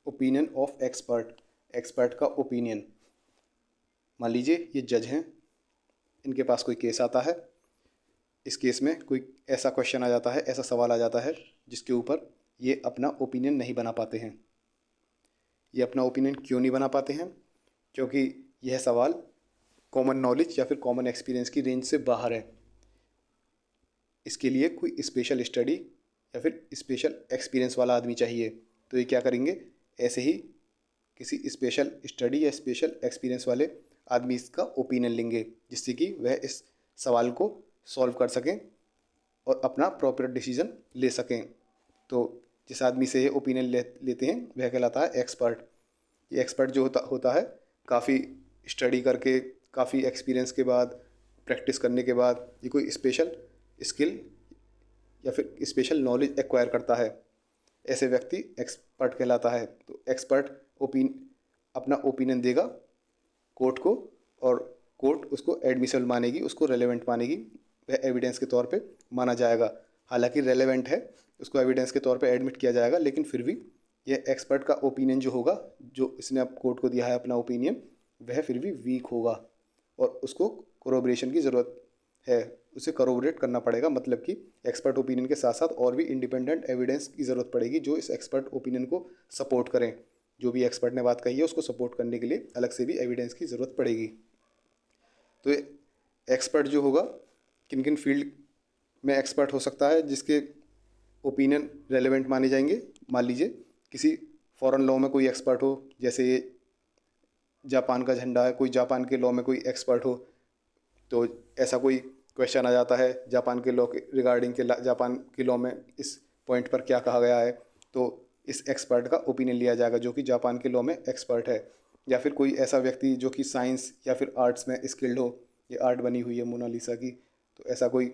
Opinion of expert, expert का opinion. मान लीजिए ये जज हैं, इनके पास कोई केस आता है, इस केस में कोई ऐसा क्वेश्चन आ जाता है, ऐसा सवाल आ जाता है जिसके ऊपर ये अपना ओपिनियन नहीं बना पाते हैं। ये अपना ओपिनियन क्यों नहीं बना पाते हैं? क्योंकि यह सवाल कॉमन नॉलेज या फिर कॉमन एक्सपीरियंस की रेंज से बाहर है। इसके लिए कोई स्पेशल स्टडी या फिर स्पेशल एक्सपीरियंस वाला आदमी चाहिए। तो ये क्या करेंगे, ऐसे ही किसी स्पेशल स्टडी या स्पेशल एक्सपीरियंस वाले आदमी इसका ओपिनियन लेंगे, जिससे कि वह इस सवाल को सॉल्व कर सकें और अपना प्रॉपर डिसीजन ले सकें। तो जिस आदमी से ये ओपिनियन लेते हैं वह कहलाता है एक्सपर्ट। ये एक्सपर्ट जो होता है काफ़ी स्टडी करके, काफ़ी एक्सपीरियंस के बाद, प्रैक्टिस करने के बाद ये कोई स्पेशल स्किल या फिर स्पेशल नॉलेज एक्वायर करता है। ऐसे व्यक्ति एक्सपर्ट कहलाता है। तो एक्सपर्ट अपना ओपिनियन देगा कोर्ट को और कोर्ट उसको एडमिसिबल मानेगी, उसको रेलेवेंट मानेगी, वह एविडेंस के तौर पे माना जाएगा। हालांकि रेलेवेंट है, उसको एविडेंस के तौर पे एडमिट किया जाएगा, लेकिन फिर भी यह एक्सपर्ट का ओपिनियन जो होगा, जो इसने अब कोर्ट को दिया है अपना ओपिनियन, वह फिर भी वीक होगा और उसको कोरोबरेशन की ज़रूरत है, उसे कोरोबरेट करना पड़ेगा। मतलब कि एक्सपर्ट ओपिनियन के साथ साथ और भी इंडिपेंडेंट एविडेंस की ज़रूरत पड़ेगी जो इस एक्सपर्ट ओपिनियन को सपोर्ट करें। जो भी एक्सपर्ट ने बात कही है उसको सपोर्ट करने के लिए अलग से भी एविडेंस की ज़रूरत पड़ेगी। तो एक्सपर्ट जो होगा किन किन फील्ड में एक्सपर्ट हो सकता है जिसके ओपिनियन रेलेवेंट माने जाएंगे। मान लीजिए किसी फॉरेन लॉ में कोई एक्सपर्ट हो, जैसे ये जापान का झंडा है, कोई जापान के लॉ में कोई एक्सपर्ट हो, तो ऐसा कोई क्वेश्चन आ जाता है जापान के लॉ के रिगार्डिंग के, जापान के लॉ में इस पॉइंट पर क्या कहा गया है, तो इस एक्सपर्ट का ओपिनियन लिया जाएगा जो कि जापान के लॉ में एक्सपर्ट है। या फिर कोई ऐसा व्यक्ति जो कि साइंस या फिर आर्ट्स में स्किल्ड हो, ये आर्ट बनी हुई है मोनालिसा की, तो ऐसा कोई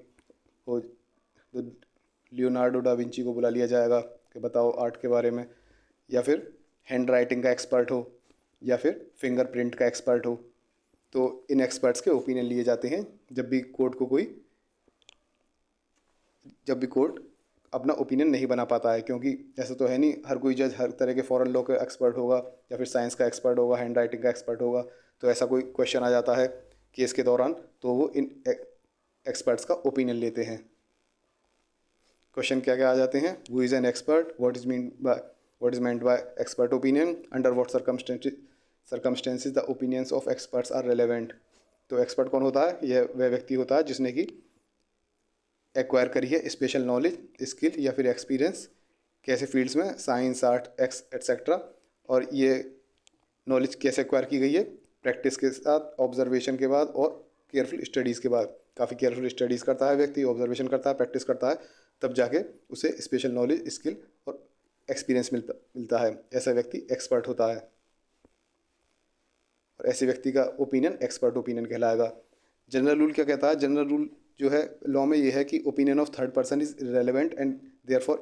हो तो लियोनार्डो डा विंची को बुला लिया जाएगा कि बताओ आर्ट के बारे में। या फिर हैंड राइटिंग का एक्सपर्ट हो या फिर फिंगरप्रिंट का एक्सपर्ट हो, तो इन एक्सपर्ट्स के ओपिनियन लिए जाते हैं जब भी कोर्ट अपना ओपिनियन नहीं बना पाता है। क्योंकि ऐसा तो है नहीं हर कोई जज हर तरह के फॉरेन लॉ का एक्सपर्ट होगा या फिर साइंस का एक्सपर्ट होगा, हैंड राइटिंग का एक्सपर्ट होगा। तो ऐसा कोई क्वेश्चन आ जाता है केस के दौरान, तो वो इन एक्सपर्ट्स का ओपिनियन लेते हैं। क्वेश्चन क्या क्या आ जाते हैं, who is an expert, what is meant by expert opinion, under what circumstances the opinions of experts are relevant. तो एक्सपर्ट कौन होता है, यह वह व्यक्ति होता है जिसने कि एक्वायर करी है स्पेशल नॉलेज, स्किल या फिर एक्सपीरियंस, कैसे फील्ड्स में, साइंस, आर्ट, एट्सेट्रा। और ये नॉलेज कैसे एक्वायर की गई है, प्रैक्टिस के साथ, ऑब्जर्वेशन के बाद और केयरफुल स्टडीज़ के बाद। काफ़ी केयरफुल स्टडीज़ करता है व्यक्ति, ऑब्जर्वेशन करता है, प्रैक्टिस करता है, तब जाके उसे स्पेशल नॉलेज, स्किल और एक्सपीरियंस मिलता है। ऐसा व्यक्ति एक्सपर्ट होता है और ऐसे व्यक्ति का ओपिनियन एक्सपर्ट ओपिनियन कहलाएगा। जनरल रूल क्या कहता है, जनरल रूल जो है लॉ में ये है कि opinion of third person is relevant and therefore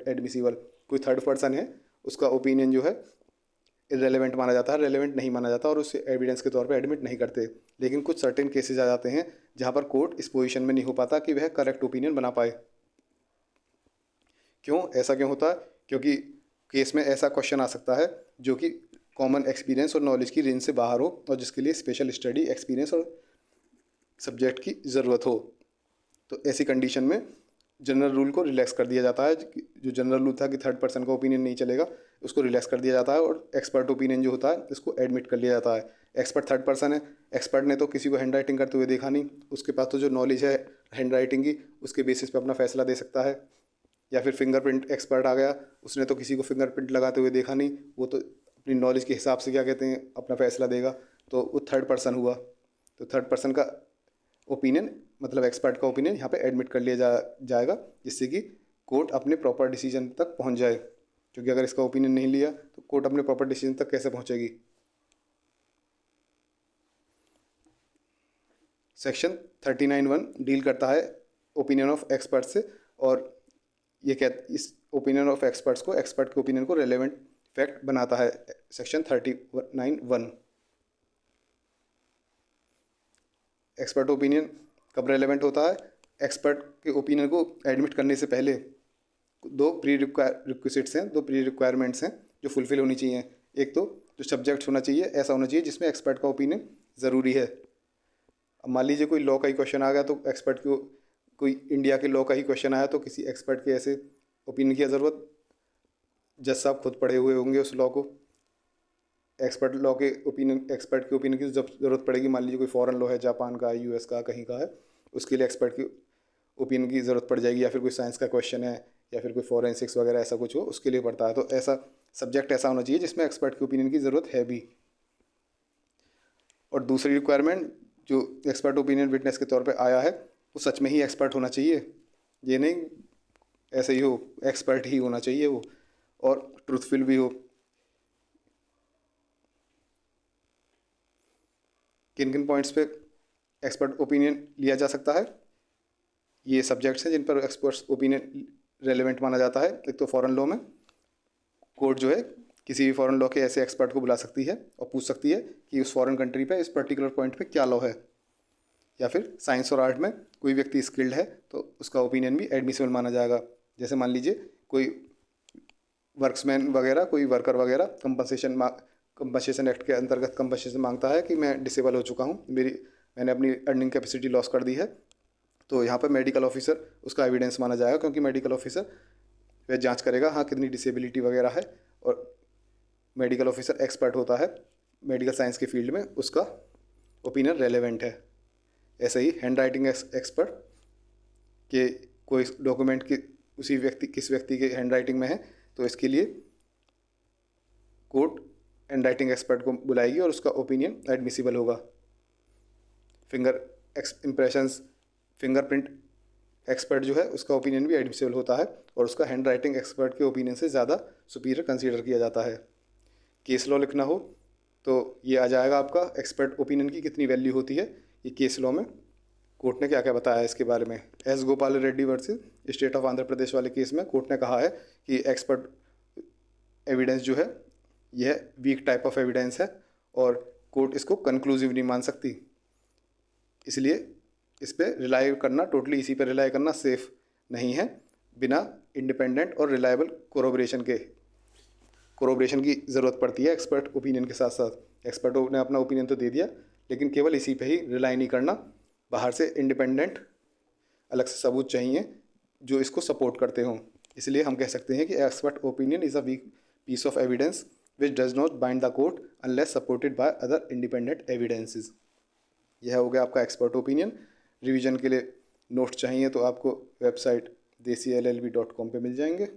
admissible. कोई थर्ड पर्सन है, उसका ओपिनियन जो है इरेलेवेंट माना जाता है, रेलेवेंट नहीं माना जाता और उसे एविडेंस के तौर पे एडमिट नहीं करते। लेकिन कुछ सर्टेन केसेस आ जाते हैं जहाँ पर कोर्ट इस पोजीशन में नहीं हो पाता कि वह करेक्ट ओपिनियन बना पाए। क्यों, ऐसा क्यों होता है? क्योंकि केस में ऐसा क्वेश्चन आ सकता है जो कि कॉमन एक्सपीरियंस और नॉलेज की रेंज से बाहर हो और जिसके लिए स्पेशल स्टडी, एक्सपीरियंस और सब्जेक्ट की ज़रूरत हो। तो ऐसी कंडीशन में जनरल रूल को रिलैक्स कर दिया जाता है। जो जनरल रूल था कि थर्ड पर्सन का ओपिनियन नहीं चलेगा, उसको रिलैक्स कर दिया जाता है और एक्सपर्ट ओपिनियन जो होता है इसको एडमिट कर लिया जाता है। एक्सपर्ट थर्ड पर्सन है, एक्सपर्ट ने तो किसी को हैंड राइटिंग करते हुए देखा नहीं, उसके पास तो जो नॉलेज है हैंड राइटिंग की, उसके बेसिस पे अपना फैसला दे सकता है। या फिर फिंगरप्रिंट एक्सपर्ट आ गया, उसने तो किसी को फिंगरप्रिंट लगाते हुए देखा नहीं, वो तो अपनी नॉलेज के हिसाब से क्या कहते हैं अपना फैसला देगा, तो वो थर्ड पर्सन हुआ। तो थर्ड पर्सन का ओपिनियन मतलब एक्सपर्ट का ओपिनियन यहाँ पे एडमिट कर लिया जाएगा, जिससे कि कोर्ट अपने प्रॉपर डिसीजन तक पहुँच जाए। क्योंकि अगर इसका ओपिनियन नहीं लिया तो कोर्ट अपने प्रॉपर डिसीजन तक कैसे पहुँचेगी। सेक्शन 39(1) डील करता है ओपिनियन ऑफ एक्सपर्ट से, और ये इस ओपिनियन ऑफ एक्सपर्ट्स को, एक्सपर्ट के ओपिनियन को रेलेवेंट फैक्ट बनाता है। सेक्शन 39(1). एक्सपर्ट ओपिनियन कब रेलेवेंट होता है? एक्सपर्ट के ओपिनियन को एडमिट करने से पहले दो प्री रिक्वायरमेंट्स हैं जो फुलफ़िल होनी चाहिए। एक तो जो सब्जेक्ट होना चाहिए ऐसा होना चाहिए जिसमें एक्सपर्ट का ओपिनियन ज़रूरी है। अब मान लीजिए कोई लॉ का ही क्वेश्चन आ गया तो एक्सपर्ट को, कोई इंडिया के लॉ का ही क्वेश्चन आया तो किसी एक्सपर्ट के ऐसे ओपिनियन की ज़रूरत, जज साहब खुद पढ़े हुए होंगे उस लॉ को। एक्सपर्ट लॉ के ओपिनियन, एक्सपर्ट के ओपिनियन की जब ज़रूरत पड़ेगी, मान लीजिए कोई फॉरेन लॉ है, जापान का, यूएस का, कहीं का है, उसके लिए एक्सपर्ट की ओपिनियन की ज़रूरत पड़ जाएगी। या फिर कोई साइंस का क्वेश्चन है या फिर कोई फॉरेंसिक्स वगैरह ऐसा कुछ हो, उसके लिए पड़ता है। तो ऐसा सब्जेक्ट ऐसा होना चाहिए जिसमें एक्सपर्ट की ओपिनियन की ज़रूरत है भी। और दूसरी रिक्वायरमेंट जो एक्सपर्ट ओपिनियन विटनेस के तौर पे आया है वो सच में ही एक्सपर्ट होना चाहिए, ये नहीं ऐसे ही हो, एक्सपर्ट ही होना चाहिए वो, और ट्रूथफुल भी हो। किन किन पॉइंट्स पे एक्सपर्ट ओपिनियन लिया जा सकता है, ये सब्जेक्ट्स हैं जिन पर एक्सपर्ट्स ओपिनियन रेलेवेंट माना जाता है। एक तो फॉरेन लॉ में कोर्ट जो है किसी भी फॉरेन लॉ के ऐसे एक्सपर्ट को बुला सकती है और पूछ सकती है कि उस फॉरेन कंट्री पे इस पर्टिकुलर पॉइंट पे क्या लॉ है। या फिर साइंस और आर्ट में कोई व्यक्ति स्किल्ड है तो उसका ओपिनियन भी एडमिसिबल माना जाएगा। जैसे मान लीजिए कोई वर्क्समैन वगैरह, कोई वर्कर वगैरह कंपनसेशन एक्ट के अंतर्गत कंपनसेशन मांगता है कि मैं डिसेबल हो चुका हूँ, मैंने अपनी अर्निंग कैपेसिटी लॉस कर दी है, तो यहाँ पर मेडिकल ऑफिसर उसका एविडेंस माना जाएगा, क्योंकि मेडिकल ऑफिसर वह जांच करेगा हाँ कितनी डिसेबिलिटी वगैरह है, और मेडिकल ऑफिसर एक्सपर्ट होता है मेडिकल साइंस के फील्ड में, उसका ओपिनियन रेलेवेंट है। ऐसे ही हैंड राइटिंग एक्सपर्ट के कोई डॉक्यूमेंट की उसी व्यक्ति किस व्यक्ति के हैंड राइटिंग में है, तो इसके लिए कोर्ट हैंड राइटिंग एक्सपर्ट को बुलाएगी और उसका ओपिनियन एडमिसिबल होगा। फिंगर इम्प्रेशंस, फिंगरप्रिंट एक्सपर्ट जो है उसका ओपिनियन भी एडमिसिबल होता है और उसका हैंड राइटिंग एक्सपर्ट के ओपिनियन से ज़्यादा सुपीरियर कंसीडर किया जाता है। केस लॉ लिखना हो तो ये आ जाएगा आपका एक्सपर्ट ओपिनियन की कितनी वैल्यू होती है। ये केस लॉ में कोर्ट ने क्या क्या बताया है इसके बारे में। S Gopal Reddy versus state of Andhra Pradesh वाले केस में कोर्ट ने कहा है कि एक्सपर्ट एविडेंस जो है यह वीक टाइप ऑफ एविडेंस है और कोर्ट इसको कंक्लूसिव नहीं मान सकती, इसलिए इस पर रिलाई करना, टोटली इसी पर रिलाई करना सेफ नहीं है। बिना इंडिपेंडेंट और रिलायबल कोरोबरेशन की ज़रूरत पड़ती है एक्सपर्ट ओपिनियन के साथ साथ। एक्सपर्ट ने अपना ओपिनियन तो दे दिया, लेकिन केवल इसी पे ही रिलाई नहीं करना, बाहर से इंडिपेंडेंट अलग से सबूत चाहिए जो इसको सपोर्ट करते हों। इसलिए हम कह सकते हैं कि expert opinion is a weak piece of evidence which does not bind the court unless supported by other independent evidences. यह हो गया आपका एक्सपर्ट ओपिनियन। रिवीजन के लिए नोट्स चाहिए तो आपको वेबसाइट desillb.com पे मिल जाएंगे।